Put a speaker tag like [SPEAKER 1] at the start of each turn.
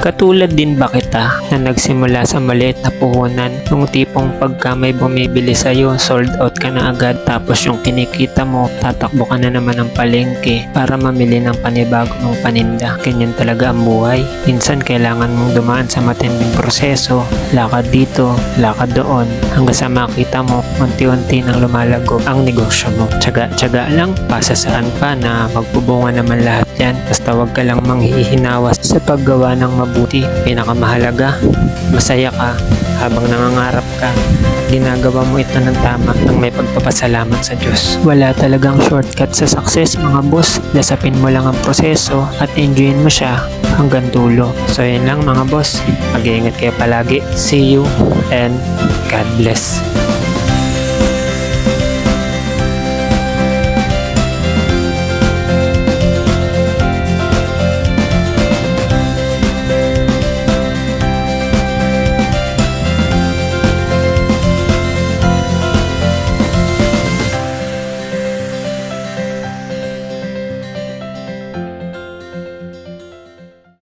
[SPEAKER 1] Katulad din ba kita na nagsimula sa maliit na puhunan, yung tipong pagka may bumibili sa'yo, sold out ka na agad, tapos yung kinikita mo, tatakbo ka na naman ng palengke para mamili ng panibago mong paninda. Ganyan talaga ang buhay. Minsan kailangan mong dumaan sa matinding proseso, lakad dito, lakad doon, hanggang sa makita mo, unti-unti nang lumalago ang negosyo mo. Tsaga-tsaga lang, pasa saan pa na magbubunga naman lahat yan. Basta wag ka lang manghihinawa sa paggawa ng mabuti. Pinakamahalaga, masaya ka habang nangangarap ka at ginagawa mo ito ng tama nang may pagpapasalamat sa Diyos. Wala talagang shortcut sa success mga boss. Lasapin mo lang ang proseso at enjoyin mo siya hanggang dulo. So yun lang mga boss. Mag-iingat kayo palagi. See you and God bless.